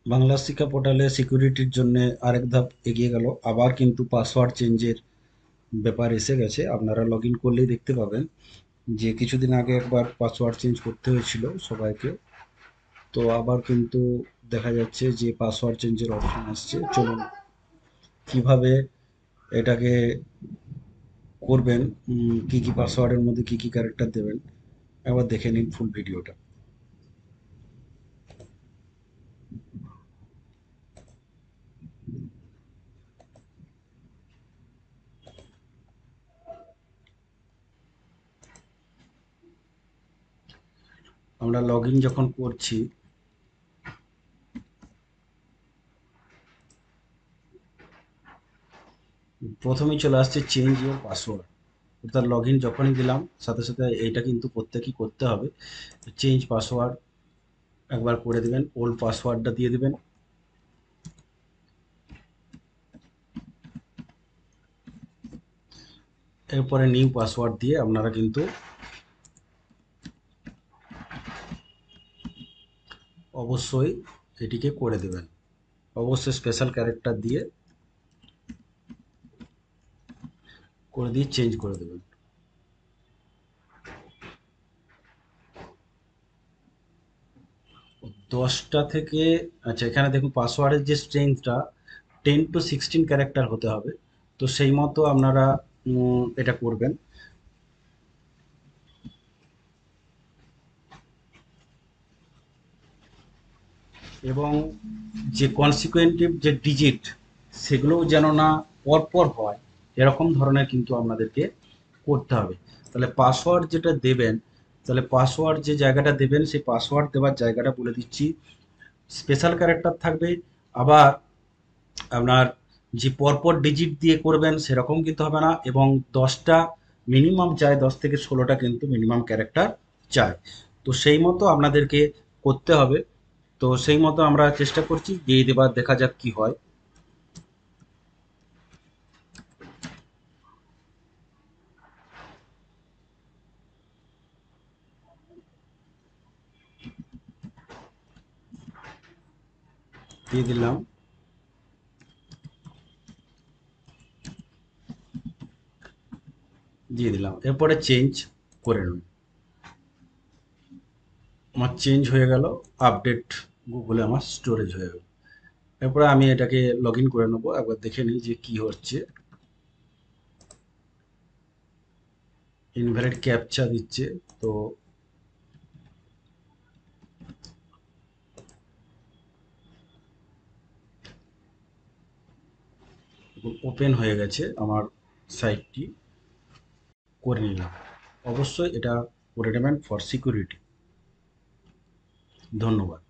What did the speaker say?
বাংলা শিক্ষা পোর্টালে সিকিউরিটির জন্য আরেক ধাপ এগিয়ে গেল, আবার কিন্তু পাসওয়ার্ড চেঞ্জের ব্যাপার এসে গেছে। আপনারা লগ ইন করলেই দেখতে পাবেন যে কিছুদিন আগে একবার পাসওয়ার্ড চেঞ্জ করতে হয়েছিল সবাইকে। তো আবার কিন্তু দেখা যাচ্ছে যে পাসওয়ার্ড চেঞ্জের অপশন আসছে। চলুন কিভাবে এটাকে করবেন, কি কি পাসওয়ার্ডের মধ্যে কি কি ক্যারেক্টার দেবেন, একবার দেখে নিন ফুল ভিডিওটা। আমরা লগ ইন যখন করছি, প্রথমেই চলে আসছে চেঞ্জ ইওর পাসওয়ার্ড। অর্থাৎ লগ ইন যখনই দিলাম সাথে সাথে এইটা কিন্তু প্রত্যেকই করতে হবে। চেঞ্জ পাসওয়ার্ড একবার করে দেবেন, ওল্ড পাসওয়ার্ডটা দিয়ে দেবেন। এরপরে নিউ পাসওয়ার্ড দিয়ে আপনারা কিন্তু অবশ্যই এটিকে করে দেবেন। অবশ্যই স্পেশাল ক্যারেক্টার দিয়ে করে দিয়ে চেঞ্জ করে দেবেন। 10টা থেকে, আচ্ছা এখানে দেখুন পাসওয়ার্ডের যে স্ট্রেংথটা 10 to 16 ক্যারেক্টার হতে হবে। তো সেই মতো আপনারা এটা করবেন। এবং যে কনসিকুয়েন্টিভ যে ডিজিট সেগুলোও যেন না পরপর হয়, এরকম ধরনের কিন্তু আপনাদেরকে করতে হবে। তাহলে পাসওয়ার্ড যেটা দেবেন, তাহলে পাসওয়ার্ড যে জায়গাটা দেবেন সেই পাসওয়ার্ড দেওয়ার জায়গাটা বলে দিচ্ছি। স্পেশাল ক্যারেক্টার থাকবে, আবার আপনার যে পরপর ডিজিট দিয়ে করবেন সেরকম কিন্তু হবে না, এবং 10টা মিনিমাম চাই, 10 থেকে 16টা কিন্তু মিনিমাম ক্যারেক্টার চাই। তো সেই মতো আপনাদেরকে করতে হবে। তো সেই মতো আমরা চেষ্টা করছি দিয়ে দেবার, দেখা যাক কি হয়। দিয়ে দিলাম, দিয়ে দিলাম, এরপরে চেঞ্জ করে নিন। আমার চেঞ্জ হয়ে গেল, আপডেট গুগলে আমার স্টোরেজ হয়ে গেল। এরপরে আমি এটাকে লগ ইন করে নেবো, একবার দেখে নিই যে কি হচ্ছে। ইনভ্যালিড ক্যাপচা দিচ্ছে। তো ওপেন হয়ে গেছে আমার সাইটটি, করে নিলাম। অবশ্যই এটা করে নেবেন ফর সিকিউরিটি। ধন্যবাদ।